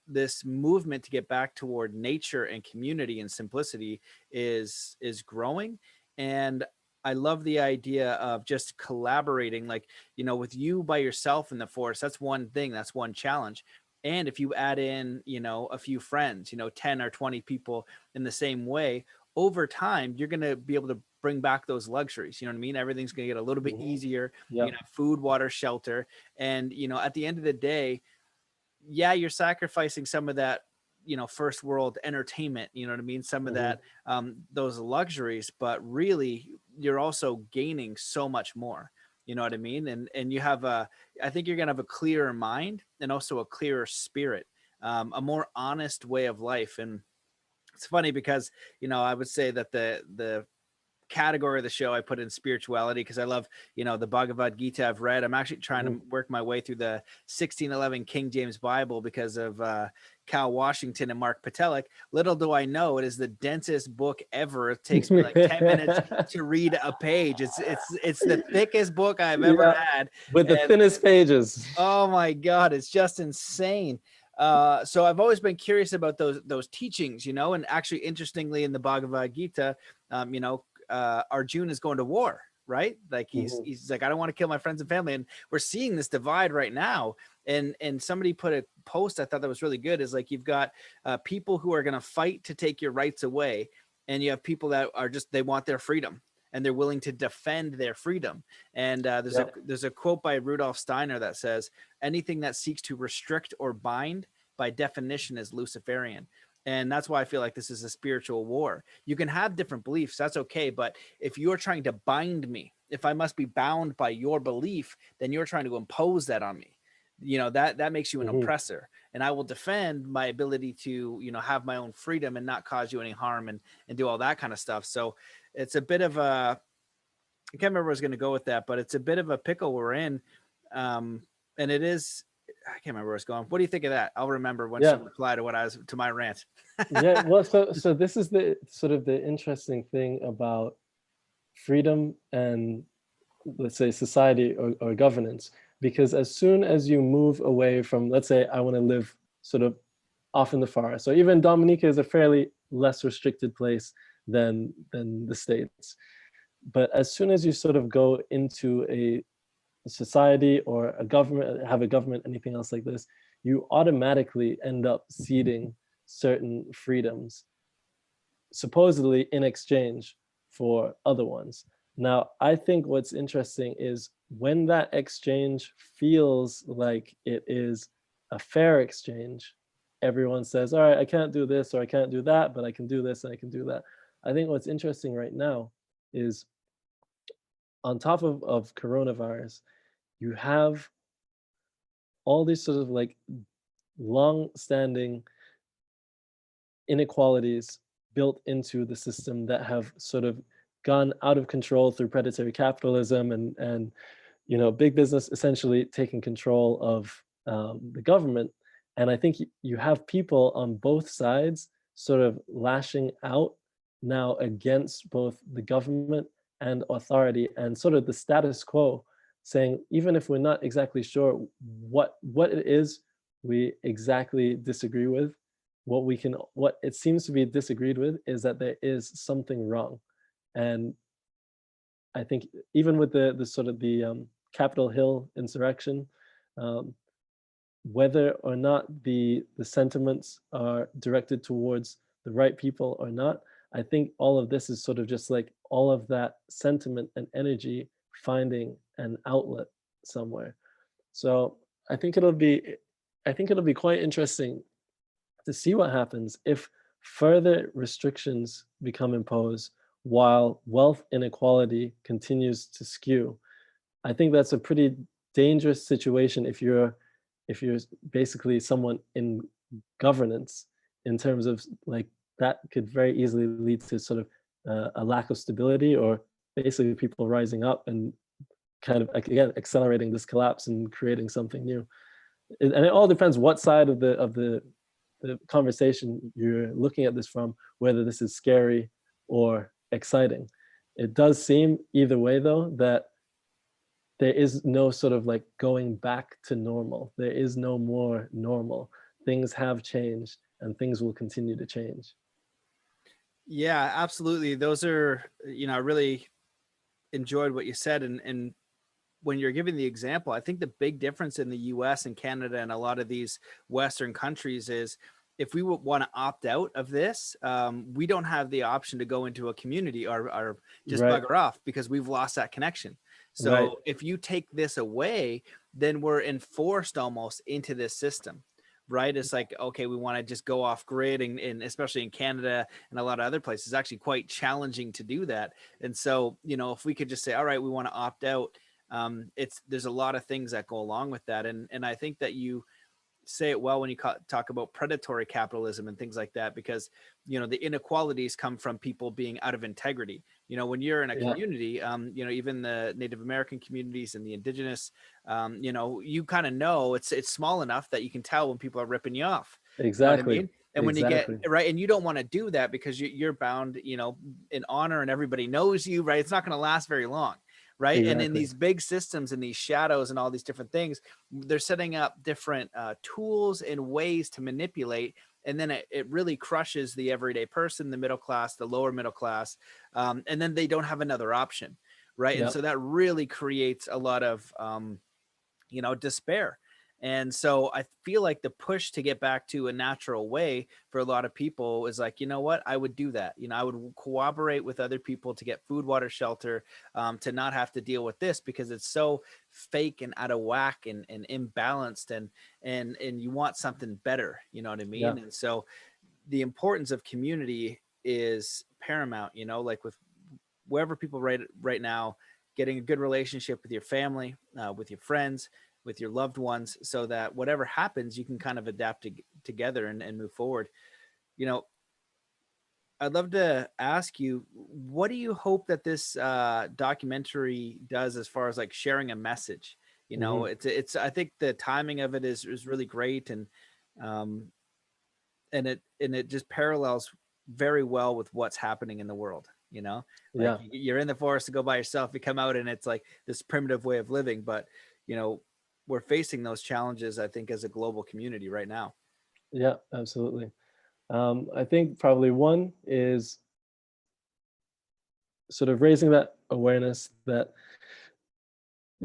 movement to get back toward nature and community and simplicity is growing. And I love the idea of just collaborating, like, with you by yourself in the forest. That's one thing, that's one challenge. And if you add in, a few friends, 10 or 20 people in the same way, over time, you're going to be able to bring back those luxuries. You know what I mean? Everything's going to get a little bit easier.
Yep.
Food, water, shelter. And, at the end of the day, yeah, you're sacrificing some of that, first world entertainment, you know what I mean? Some of that, those luxuries, but really you're also gaining so much more, you know what I mean? And you have I think you're going to have a clearer mind and also a clearer spirit, a more honest way of life. And it's funny because, I would say that the category of the show I put in spirituality, because I love, the Bhagavad Gita I've read. I'm actually trying to work my way through the 1611 King James Bible because of Cal Washington and Mark Patelek. Little do I know, it is the densest book ever. It takes me like 10 minutes to read a page. It's the thickest book I've ever had.
With the thinnest pages.
Oh my God, it's just insane. So I've always been curious about those teachings, and actually, interestingly, in the Bhagavad Gita, Arjuna is going to war, right? Like
Mhm.
he's like, I don't want to kill my friends and family. And we're seeing this divide right now. And somebody put a post I thought that was really good, is like, you've got people who are going to fight to take your rights away, and you have people that are just, they want their freedom and they're willing to defend their freedom. And
Yeah.
there's a quote by Rudolf Steiner that says, anything that seeks to restrict or bind by definition is Luciferian. And that's why I feel like this is a spiritual war. You can have different beliefs, that's okay. But if you're trying to bind me, if I must be bound by your belief, then you're trying to impose that on me. That makes you an
Mhm.
oppressor. And I will defend my ability to, have my own freedom and not cause you any harm, and do all that kind of stuff. So it's a bit of a, I can't remember where I was going to go with that, but it's a bit of a pickle we're in. And it is, I can't remember where it's going. What do you think of that? I'll remember once you
Yeah.
reply to what I was, to my rant.
Yeah. Well, so this is the sort of the interesting thing about freedom and, let's say, society or governance, because as soon as you move away from, let's say, I want to live sort of off in the forest, so even Dominica is a fairly less restricted place than the States. But as soon as you sort of go into a society or a government, have a government, anything else like this, you automatically end up ceding certain freedoms, supposedly in exchange for other ones. Now, I think what's interesting is when that exchange feels like it is a fair exchange, everyone says, all right, I can't do this or I can't do that, but I can do this and I can do that. I think what's interesting right now is, on top of coronavirus, you have all these sort of like long-standing inequalities built into the system that have sort of gone out of control through predatory capitalism and big business essentially taking control of the government. And I think you have people on both sides sort of lashing out now against both the government and authority and sort of the status quo, saying even if we're not exactly sure what it is we exactly disagree with, what it seems to be disagreed with is that there is something wrong. And I think even with the sort of the Capitol Hill insurrection, um, whether or not the sentiments are directed towards the right people or not, I think all of this is sort of just like all of that sentiment and energy finding an outlet somewhere. So I think it'll be I think it'll be quite interesting to see what happens if further restrictions become imposed while wealth inequality continues to skew. I think that's a pretty dangerous situation if you're basically someone in governance, in terms of like that could very easily lead to sort of a lack of stability, or basically people rising up and kind of like, again, accelerating this collapse and creating something new. And it all depends what side of the conversation you're looking at this from, whether this is scary or exciting. It does seem either way though that there is no sort of like going back to normal. There is no more normal. Things have changed and things will continue to change.
Yeah, absolutely. Those are, I really enjoyed what you said. And when you're giving the example, I think the big difference in the US and Canada and a lot of these Western countries is, if we would want to opt out of this, we don't have the option to go into a community or just
Right,
bugger off because we've lost that connection.
right,
So if you take this away, then we're enforced almost into this system, right? It's like, okay, we want to just go off grid, and especially in Canada and a lot of other places, it's actually quite challenging to do that. And so, if we could just say, all right, we want to opt out, there's a lot of things that go along with that. And I think that you say it well when you talk about predatory capitalism and things like that, because the inequalities come from people being out of integrity. When you're in a
yeah,
community, even the Native American communities and the indigenous, you kind of know it's small enough that you can tell when people are ripping you off. You know what I
exactly,
mean? And when you get
exactly.
right, and you don't want to do that because you're bound, in honor, and everybody knows you, right? It's not going to last very long, right? And in
Exactly.
these big systems and these shadows and all these different things, they're setting up different tools and ways to manipulate. And then it really crushes the everyday person, the middle class, the lower middle class. And then they don't have another option, right? And
Yeah.
so that really creates a lot of despair. And so I feel like the push to get back to a natural way for a lot of people is like, you know what, I would do that. I would cooperate with other people to get food, water, shelter, to not have to deal with this, because it's so fake and out of whack and imbalanced, and you want something better. You know what I
Yeah.
mean? And so the importance of community is paramount. Like with wherever people right now, getting a good relationship with your family, with your friends, with your loved ones, so that whatever happens, you can kind of adapt together and move forward. You know, I'd love to ask you, what do you hope that this documentary does as far as like sharing a message?
Hmm.
It's I think the timing of it is really great, um, and it just parallels very well with what's happening in the world. Like
Yeah.
you're in the forest to go by yourself, you come out and it's like this primitive way of living, but you know we're facing those challenges, I think, as a global community right now.
Yeah, absolutely. I think probably one is sort of raising that awareness that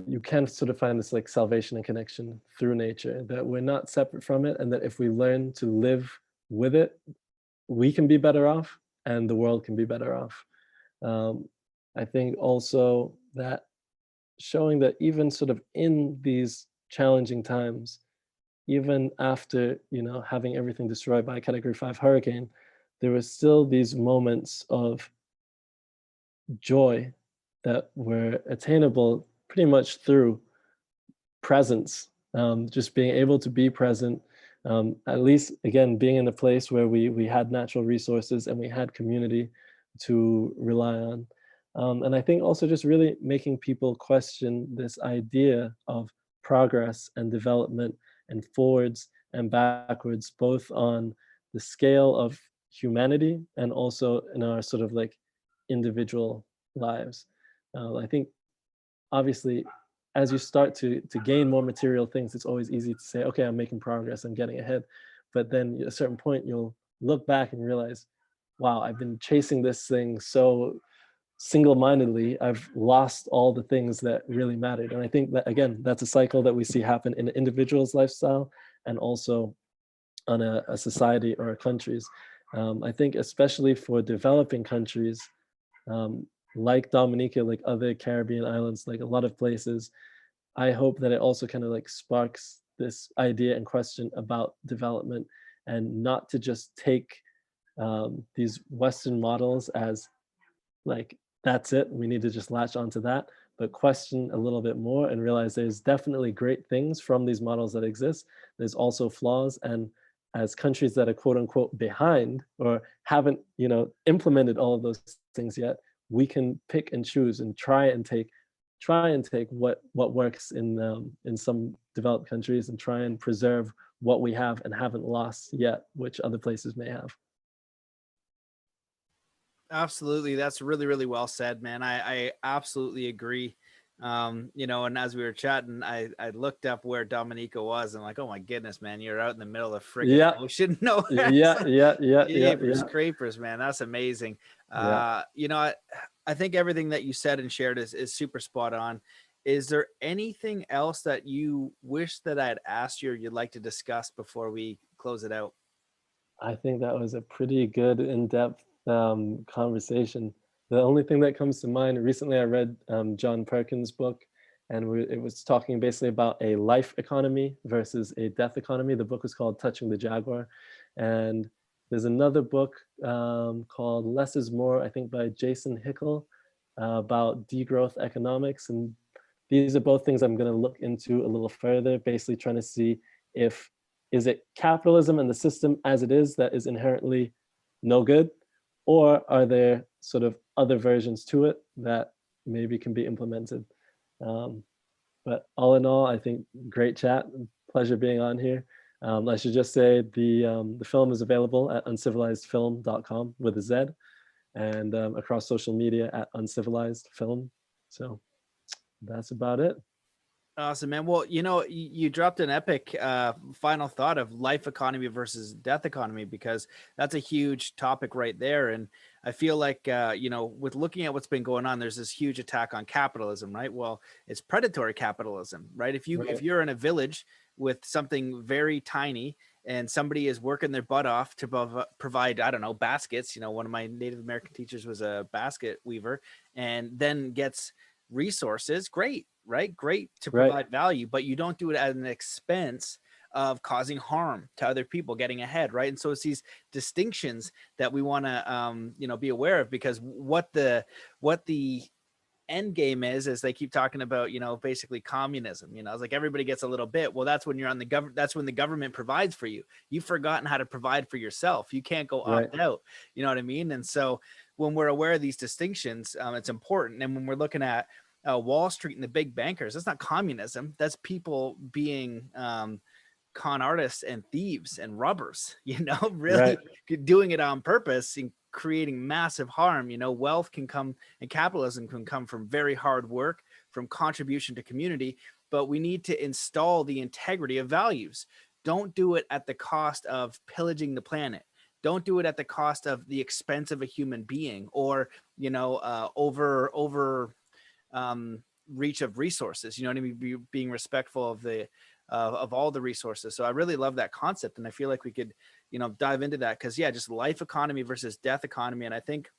you can sort of find this like salvation and connection through nature, that we're not separate from it, and that if we learn to live with it, we can be better off and the world can be better off. Um, I think also that showing that even sort of in these challenging times, even after having everything destroyed by a Category 5 hurricane, there were still these moments of joy that were attainable pretty much through presence, just being able to be present, at least again being in a place where we had natural resources and we had community to rely on. And I think also just really making people question this idea of progress and development and forwards and backwards, both on the scale of humanity and also in our sort of like individual lives. I think obviously as you start to gain more material things, it's always easy to say, okay, I'm making progress, I'm getting ahead. But then at a certain point you'll look back and realize, wow, I've been chasing this thing so single-mindedly, I've lost all the things that really mattered. And I think that again, that's a cycle that we see happen in an individual's lifestyle and also on a society or a country's. I think especially for developing countries, um, like Dominica, like other Caribbean islands, like a lot of places, I hope that it also kind of like sparks this idea and question about development, and not to just take these Western models as like, that's it, we need to just latch onto that, but question a little bit more and realize there's definitely great things from these models that exist. There's also flaws. And as countries that are quote unquote behind or haven't, implemented all of those things yet, we can pick and choose and try and take what works in some developed countries and try and preserve what we have and haven't lost yet, which other places may have.
Absolutely. That's really, really well said, man. I absolutely agree. And as we were chatting, I looked up where Dominica was, and like, oh my goodness, man, you're out in the middle of friggin'
Yeah,
ocean. No, it's
yeah,
like,
yeah, yeah, yeah,
jeepers
yeah,
creepers, man. That's amazing.
yeah.
I think everything that you said and shared is super spot on. Is there anything else that you wish that I had asked you or you'd like to discuss before we close it out?
I think that was a pretty good in-depth conversation. The only thing that comes to mind, recently I read John Perkins' book, and it was talking basically about a life economy versus a death economy. The book was called Touching the Jaguar. And there's another book called Less is More, I think by Jason Hickel, about degrowth economics. And these are both things I'm going to look into a little further, basically trying to see if is it capitalism and the system as it is that is inherently no good, or are there sort of other versions to it that maybe can be implemented? Um, but all in all, I think great chat. Pleasure being on here. I should just say the film is available at uncivilizedfilm.com with a Z, and across social media at uncivilized film. So that's about it.
Awesome, man. Well, you dropped an epic final thought of life economy versus death economy, because that's a huge topic right there. And I feel like, with looking at what's been going on, there's this huge attack on capitalism, right? Well, it's predatory capitalism, right? If
Right.
you're in a village with something very tiny and somebody is working their butt off to provide, I don't know, baskets. One of my Native American teachers was a basket weaver, and then gets resources. Great, right? Great to
Right.
provide value, but you don't do it at an expense of causing harm to other people, getting ahead, right? And so it's these distinctions that we want to, be aware of, because what the end game is they keep talking about, basically communism. It's like everybody gets a little bit. Well, that's when you're on the government. That's when the government provides for you. You've forgotten how to provide for yourself. You can't go
Right.
opt out. You know what I mean? And so when we're aware of these distinctions, it's important. And when we're looking at Wall Street and the big bankers, that's not communism. That's people being con artists and thieves and robbers,
Right.
really doing it on purpose and creating massive harm. Wealth can come and capitalism can come from very hard work, from contribution to community, but we need to install the integrity of values. Don't do it at the cost of pillaging the planet. Don't do it at the cost of the expense of a human being, or, over reach of resources. You know what I mean? Being respectful of all the resources. So I really love that concept, and I feel like we could, dive into that, because just life economy versus death economy. And I think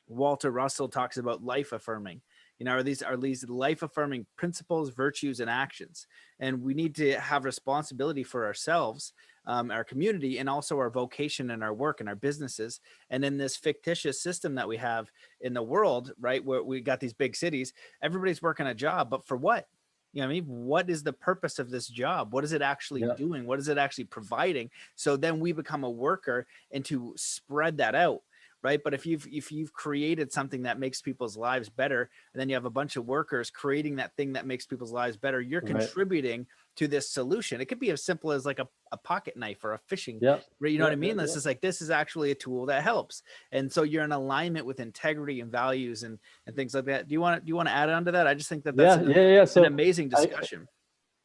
Walter Russell talks about life affirming. Are these life affirming principles, virtues, and actions? And we need to have responsibility for ourselves, our community, and also our vocation and our work and our businesses. And in this fictitious system that we have in the world, right, where we got these big cities, everybody's working a job, but for what? You know what I mean? What is the purpose of this job? What is it actually
Yeah.
doing? What is it actually providing? So then we become a worker, and to spread that out, right? But if you've created something that makes people's lives better, and then you have a bunch of workers creating that thing that makes people's lives better, you're
Right.
contributing to this solution. It could be as simple as like a pocket knife or a fishing,
Yeah.
you know what
Yeah.
I
Yeah.
mean? This is actually a tool that helps. And so you're in alignment with integrity and values and things like that. Do you want to add on to that? I just think that that's
Yeah. Yeah. Yeah.
an
So
amazing
I,
discussion.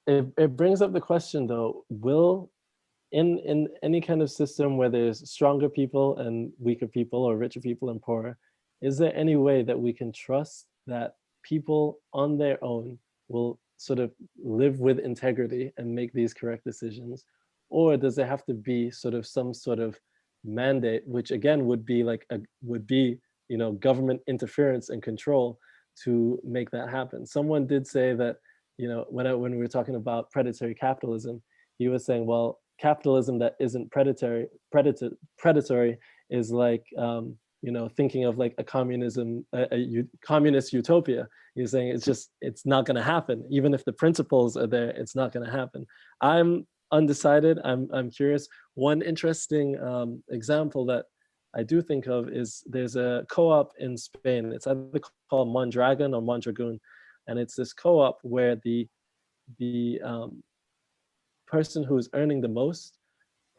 it brings up the question though, will in any kind of system where there's stronger people and weaker people, or richer people and poorer, is there any way that we can trust that people on their own will sort of live with integrity and make these correct decisions? Or does there have to be sort of some sort of mandate, which again would be like would be, government interference and control to make that happen? Someone did say that, when we were talking about predatory capitalism, he was saying, well, capitalism that isn't predatory is like, thinking of like a communism, communist utopia. He's saying it's not going to happen. Even if the principles are there, it's not going to happen. I'm undecided. I'm curious. One interesting example that I do think of is there's a co-op in Spain. It's either called Mondragon or Mondragoon, and it's this co-op where the person who's earning the most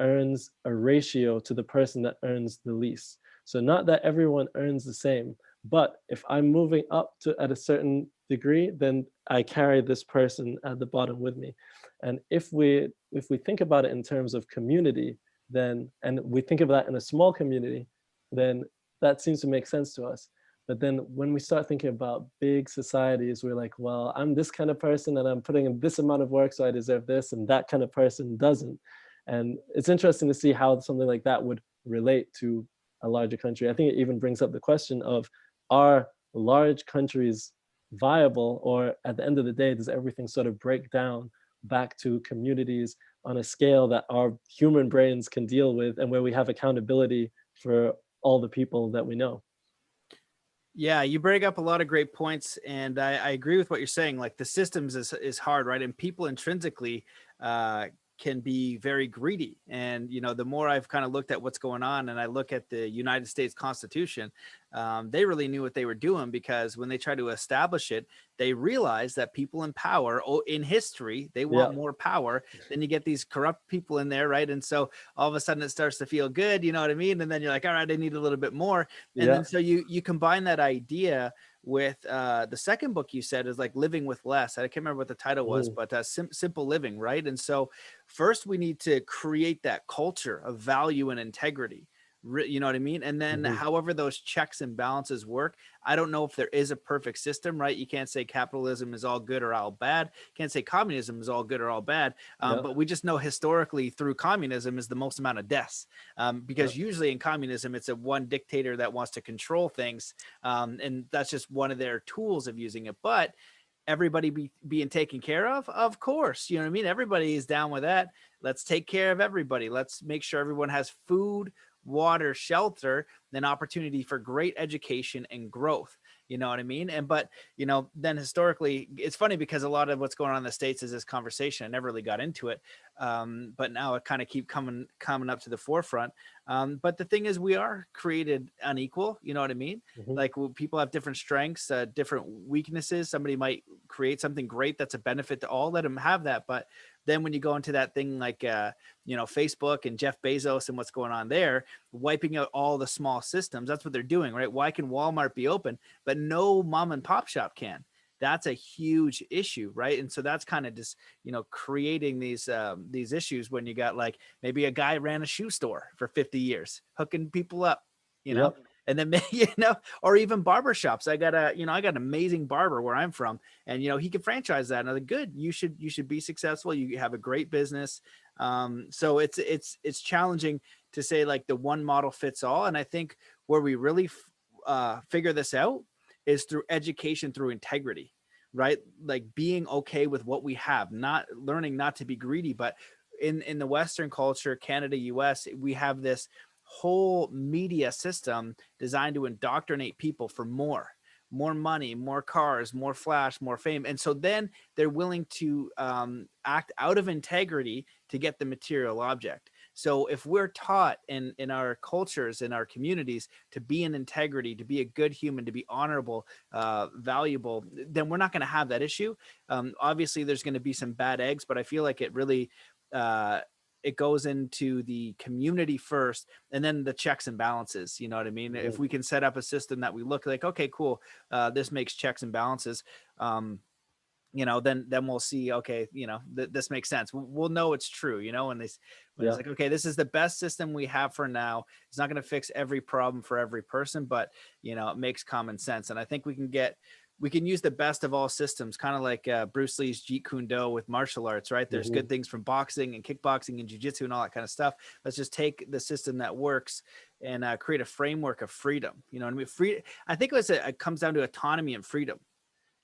earns a ratio to the person that earns the least. So not that everyone earns the same, but if I'm moving up to at a certain degree, then I carry this person at the bottom with me. And if we think about it in terms of community, then, and we think of that in a small community, then that seems to make sense to us. But then when we start thinking about big societies, we're like, well, I'm this kind of person and I'm putting in this amount of work, so I deserve this, and that kind of person doesn't. And it's interesting to see how something like that would relate to a larger country. I think it even brings up the question of, are large countries viable, or at the end of the day, does everything sort of break down back to communities on a scale that our human brains can deal with, and where we have accountability for all the people that we know?
Yeah, you bring up a lot of great points, and I agree with what you're saying. Like the systems is hard, right? And people intrinsically can be very greedy. And the more I've kind of looked at what's going on, and I look at the United States Constitution, they really knew what they were doing, because when they tried to establish it, they realized that people in power, in history, they
Yeah.
want more power. Then you get these corrupt people in there, right? And so all of a sudden it starts to feel good, you know what I mean? And then you're like, all right, I need a little bit more. And
Yeah.
then so you combine that idea with the second book you said is like living with less. I can't remember what the title was,
Mm.
but simple living, right? And so first we need to create that culture of value and integrity, You know what I mean? And then
Hmm.
however those checks and balances work, I don't know if there is a perfect system, right? You can't say capitalism is all good or all bad. Can't say communism is all good or all bad.
Yeah.
But we just know historically through communism is the most amount of deaths,
Yeah.
because usually in communism it's a one dictator that wants to control things, and that's just one of their tools of using it. But everybody being taken care of course, you know what I mean? Everybody is down with that. Let's take care of everybody. Let's make sure everyone has food, water, shelter, then opportunity for great education and growth. You know what I mean? And but then historically, it's funny because a lot of what's going on in the States is this conversation. I never really got into it, but now it kind of keep coming up to the forefront. But the thing is, we are created unequal. You know what I mean?
Hmm.
Like people have different strengths, different weaknesses. Somebody might create something great that's a benefit to all. Let them have that. But then when you go into that thing like Facebook and Jeff Bezos and what's going on there, wiping out all the small systems, that's what they're doing, right? Why can Walmart be open but no mom and pop shop can? That's a huge issue, right? And so that's kind of just creating these issues when you got like maybe a guy ran a shoe store for 50 years hooking people up, you know
Yep.
and then or even barber shops. I got an amazing barber where I'm from, and he can franchise that. And I'm like, good, you should be successful. You have a great business. So it's challenging to say like the one model fits all. And I think where we really figure this out is through education, through integrity, right? Like being okay with what we have, not learning not to be greedy. But in the Western culture, Canada, US, we have this whole media system designed to indoctrinate people for more money, more cars, more flash, more fame. And so then they're willing to act out of integrity to get the material object. So if we're taught in our cultures, in our communities, to be in integrity, to be a good human, to be honorable, valuable, then we're not going to have that issue. Obviously, there's going to be some bad eggs, but I feel like it really uh, it goes into the community first, and then the checks and balances. You know what I mean?
Hmm.
If we can set up a system that we look like, okay, cool, this makes checks and balances. Then we'll see, okay, this makes sense. We'll know it's true, when it's
Yeah.
like, okay, this is the best system we have for now. It's not going to fix every problem for every person, but it makes common sense. And I think we can use the best of all systems, kind of like Bruce Lee's Jeet Kune Do with martial arts, right? There's
Hmm.
good things from boxing and kickboxing and jiu-jitsu and all that kind of stuff. Let's just take the system that works and create a framework of freedom. You know what I mean? I think it comes down to autonomy and freedom.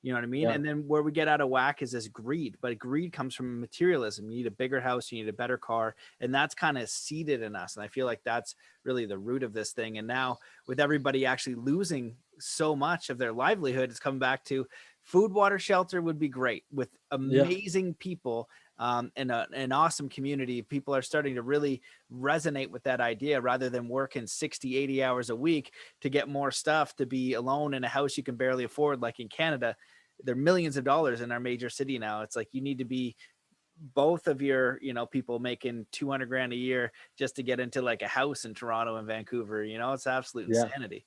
You know what I mean?
Yeah.
And then where we get out of whack is this greed, but greed comes from materialism. You need a bigger house, you need a better car, and that's kind of seeded in us. And I feel like that's really the root of this thing. And now with everybody actually losing so much of their livelihood, it's coming back to food, water, shelter would be great with
Yeah.
amazing people. And an awesome community. People are starting to really resonate with that idea rather than working 60, 80 hours a week to get more stuff, to be alone in a house you can barely afford. Like in Canada, there are millions of dollars in our major city now. It's like you need to be both of your people making 200 grand a year just to get into like a house in Toronto and Vancouver. It's absolute
Yeah.
insanity.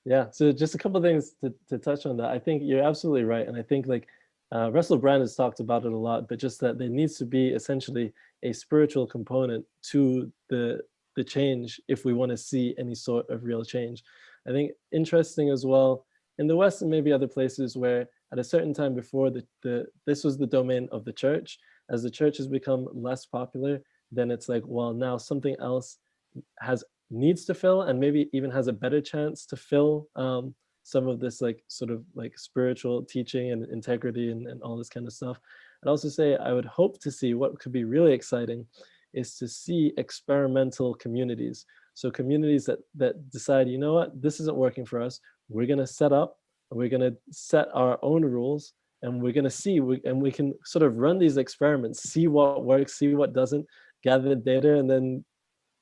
Yeah. So just a couple of things to touch on that. I think you're absolutely right. And I think like Russell Brand has talked about it a lot, but just that there needs to be essentially a spiritual component to the change if we want to see any sort of real change. I think interesting as well in the West and maybe other places where at a certain time before this was the domain of the church. As the church has become less popular, then it's like, well, now something else has needs to fill and maybe even has a better chance to fill some of this like sort of like spiritual teaching and integrity and all this kind of stuff. I'd also say I would hope to see what could be really exciting is to see experimental communities. So communities that decide, you know what, this isn't working for us. We're going to set up, we're going to set our own rules, and we're going to see, and we can sort of run these experiments, see what works, see what doesn't, gather the data, and then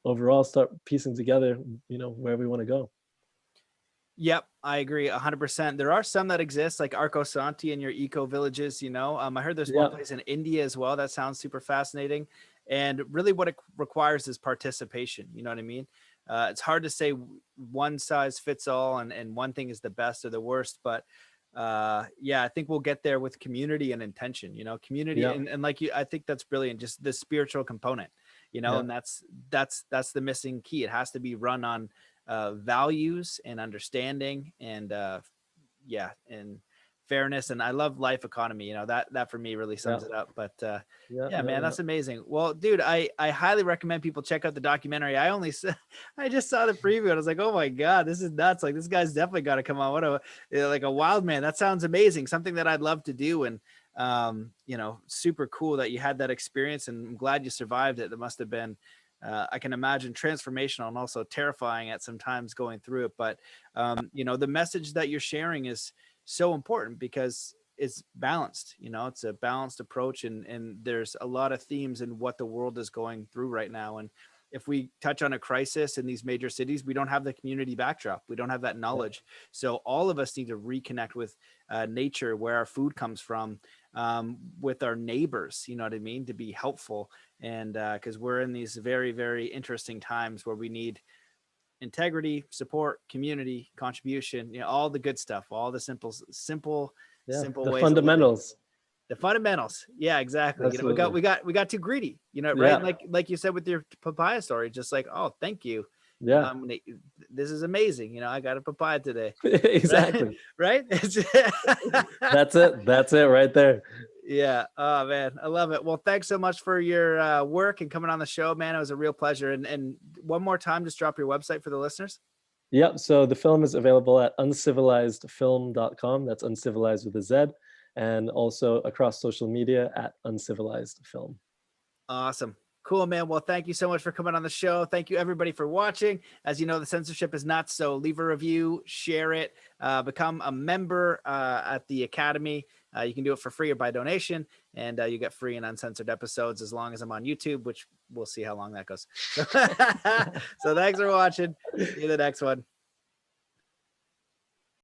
overall start piecing together, where we want to go.
Yep, I agree 100%. There are some that exist like Arco Santi and your eco villages, I heard there's one
Yeah.
place in India as well. That sounds super fascinating. And really what it requires is participation. You know what I mean? It's hard to say one size fits all and one thing is the best or the worst, but yeah, I think we'll get there with community and intention, community.
Yeah.
And like you, I think that's brilliant. Just the spiritual component,
Yeah.
and that's the missing key. It has to be run on values and understanding and and fairness. And I love life economy. That for me really
Yeah.
sums it up. But
Yeah.
yeah,
Yeah.
man,
Yeah.
that's amazing. Well, dude, I highly recommend people check out the documentary. I just saw the preview and I was like, oh my God, this is nuts. Like, this guy's definitely got to come on. What like a wild man. That sounds amazing. Something that I'd love to do. And, super cool that you had that experience, and I'm glad you survived it. That must have been, I can imagine, transformational and also terrifying at some times going through it. But, the message that you're sharing is so important because it's balanced. It's a balanced approach, and there's a lot of themes in what the world is going through right now. And if we touch on a crisis in these major cities, we don't have the community backdrop. We don't have that knowledge. So all of us need to reconnect with nature, where our food comes from, with our neighbors, you know what I mean, to be helpful. And because we're in these very, very interesting times where we need integrity, support, community, contribution, all the good stuff, all the simple
Yeah. The
ways of living.
fundamentals.
The fundamentals. Yeah, exactly.
Absolutely.
We got too greedy, right?
Yeah.
Like you said with your papaya story, just like, oh, thank you.
Yeah.
This is amazing. I got a papaya today.
Exactly.
Right?
That's it. That's it right there.
Yeah. Oh man, I love it. Well, thanks so much for your work and coming on the show, man. It was a real pleasure. And one more time, just drop your website for the listeners.
Yep. So the film is available at uncivilizedfilm.com. That's uncivilized with a Z. And also across social media at Uncivilized Film.
Awesome. Cool, man. Well, thank you so much for coming on the show. Thank you, everybody, for watching. As you know, the censorship is nuts, so leave a review, share it, become a member at the Academy. You can do it for free or by donation, and you get free and uncensored episodes as long as I'm on YouTube, which we'll see how long that goes. So thanks for watching. See you in the next one.